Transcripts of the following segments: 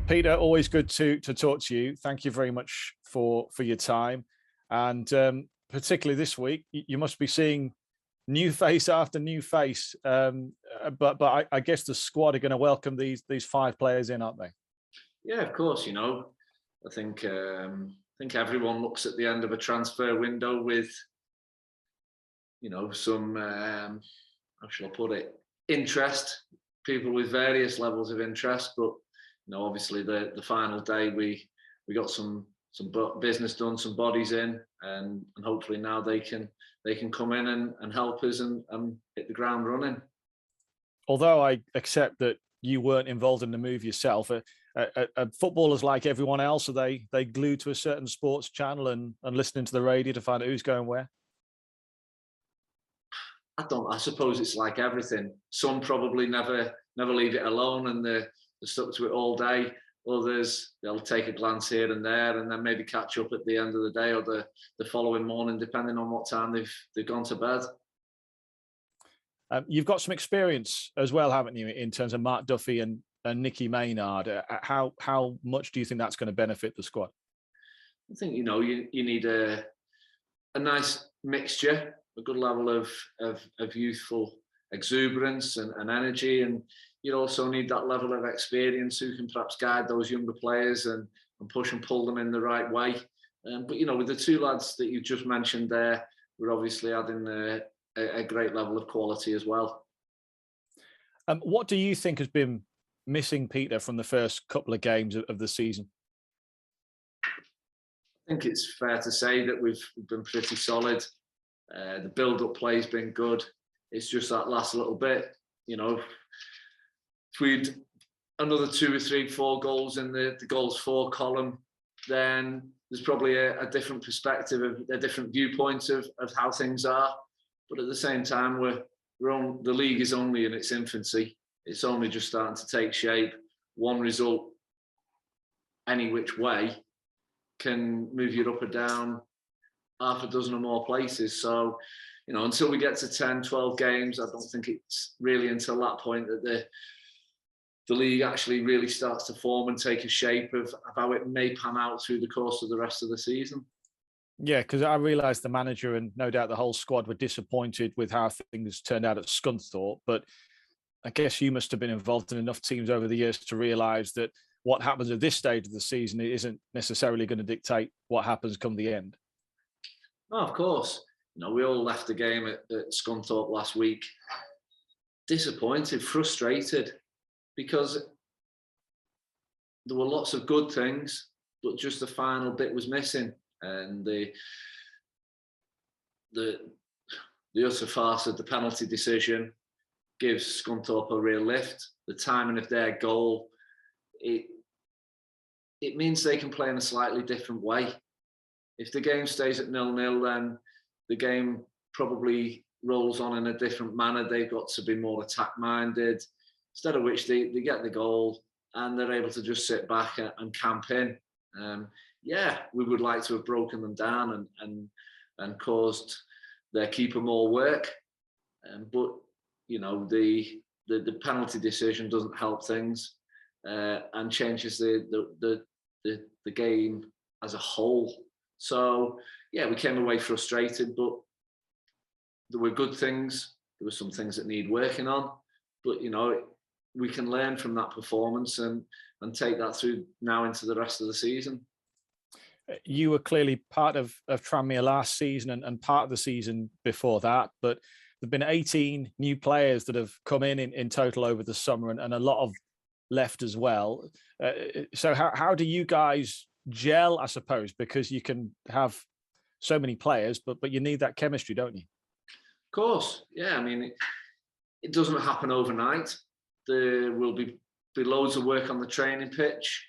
Peter, always good to talk to you. Thank you very much for your time, and particularly this week, you must be seeing new face after new face. But I guess the squad are going to welcome these five players in, aren't they? Yeah, of course. I think everyone looks at the end of a transfer window with some how shall I put it, interest. People with various levels of interest, but obviously the final day we got some business done, some bodies in, and hopefully now they can come in and help us and hit the ground running. Although I accept that you weren't involved in the move yourself, are footballers like everyone else? Are they glued to a certain sports channel and listening to the radio to find out who's going where? I suppose it's like everything. Some probably never leave it alone and they're stuck to it all day. Others, they'll take a glance here and there and then maybe catch up at the end of the day or the following morning, depending on what time they've gone to bed. You've got some experience as well, haven't you, in terms of Mark Duffy and Nicky Maynard? How much do you think that's going to benefit the squad? I think you need a nice mixture, a good level of youthful exuberance and energy, and you also need that level of experience who can perhaps guide those younger players and push and pull them in the right way. But with the two lads that you just mentioned there, we're obviously adding a great level of quality as well. What do you think has been missing, Peter, from the first couple of games of the season? I think it's fair to say that we've been pretty solid. The build-up play has been good. It's just that last little bit, if we'd another 2 or 3, 4 goals in the goals for column, then there's probably a different perspective, a different viewpoint of how things are. But at the same time, the league is only in its infancy. It's only just starting to take shape. One result, any which way, can move you up or down half a dozen or more places. So, until we get to 10, 12 games, I don't think it's really until that point that the league actually really starts to form and take a shape of how it may pan out through the course of the rest of the season. Yeah, because I realised the manager and no doubt the whole squad were disappointed with how things turned out at Scunthorpe, but I guess you must have been involved in enough teams over the years to realise that what happens at this stage of the season isn't necessarily going to dictate what happens come the end. Oh, of course. We all left the game at Scunthorpe last week disappointed, frustrated, because there were lots of good things, but just the final bit was missing. And the utter farce of the penalty decision gives Scunthorpe a real lift. The timing of their goal, it means they can play in a slightly different way. If the game stays at 0-0, then the game probably rolls on in a different manner. They've got to be more attack-minded, instead of which they get the goal and they're able to just sit back and camp in. Yeah, we would like to have broken them down and caused their keeper more work. But, the penalty decision doesn't help things and changes the game as a whole. So, yeah, we came away frustrated, but there were good things. There were some things that need working on. But, we can learn from that performance and take that through now into the rest of the season. You were clearly part of Tranmere last season and part of the season before that, but there've been 18 new players that have come in total over the summer and a lot of left as well. So how do you guys gel, I suppose, because you can have so many players, but you need that chemistry, don't you? Of course, yeah. I mean, it doesn't happen overnight. There will be loads of work on the training pitch,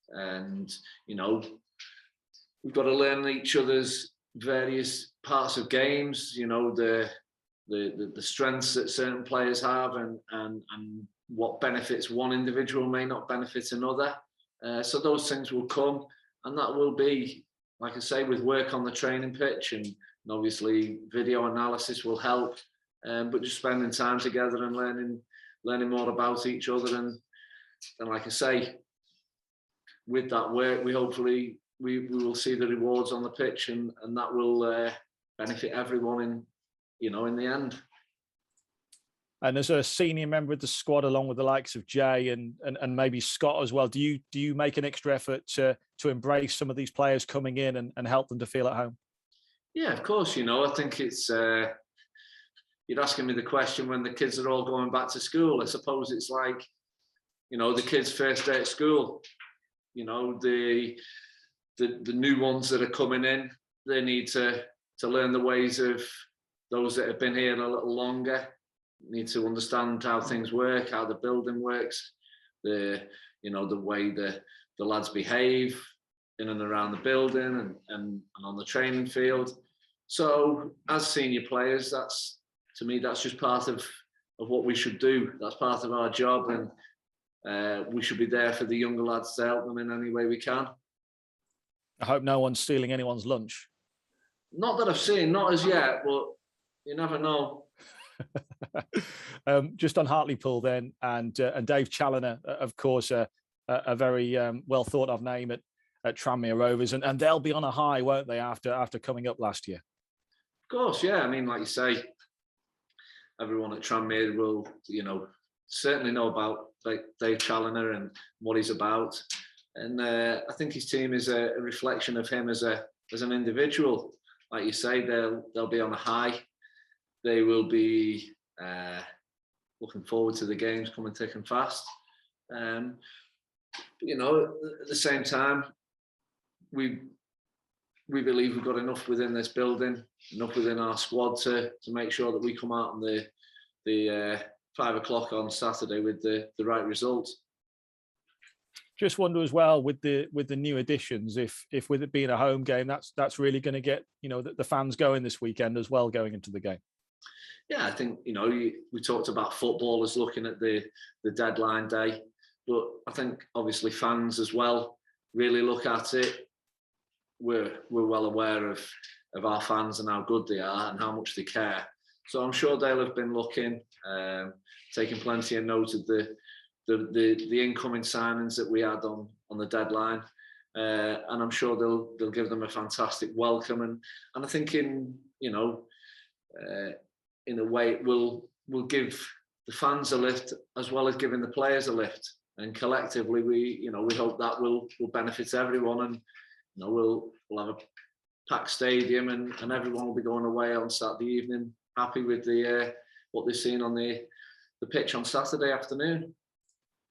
and we've got to learn each other's various parts of games. The strengths that certain players have, and what benefits one individual may not benefit another. So those things will come, and that will be, like I say, with work on the training pitch, and obviously video analysis will help. But just spending time together and learning more about each other, and like I say, with that work, we hopefully we will see the rewards on the pitch, and that will benefit everyone in the end. And as a senior member of the squad, along with the likes of Jay and maybe Scott as well, do you make an extra effort to embrace some of these players coming in and help them to feel at home? Yeah, of course. I think it's you're asking me the question when the kids are all going back to school. I suppose it's like, the kids' first day at school. The new ones that are coming in, they need to learn the ways of those that have been here a little longer. Need to understand how things work, how the building works, the way the lads behave in and around the building and on the training field. So as senior players, that's just part of what we should do. That's part of our job, and we should be there for the younger lads to help them in any way we can. I hope no one's stealing anyone's lunch. Not that I've seen, not as yet, but you never know. Just on Hartlepool then, and Dave Challoner, of course, a very well thought of name at Tranmere Rovers, and they'll be on a high, won't they, after coming up last year? Of course, yeah. I mean, like you say, everyone at Tranmere will, certainly know about Dave Challoner and what he's about, and I think his team is a reflection of him as an individual. Like you say, they'll be on a high. They will be looking forward to the games coming thick and fast. At the same time, we believe we've got enough within this building, enough within our squad to make sure that we come out on the 5 o'clock on Saturday with the right result. Just wonder as well with the new additions, if with it being a home game, that's really going to get the fans going this weekend as well, going into the game. Yeah, I think we talked about footballers looking at the deadline day, but I think obviously fans as well really look at it. We're well aware of our fans and how good they are and how much they care. So I'm sure they'll have been looking, taking plenty of note of the incoming signings that we had on the deadline, and I'm sure they'll give them a fantastic welcome. And I think in a way it will give the fans a lift as well as giving the players a lift. And collectively, we hope that will benefit everyone, and we'll have a packed stadium, and everyone will be going away on Saturday evening happy with what they've seen on the pitch on Saturday afternoon.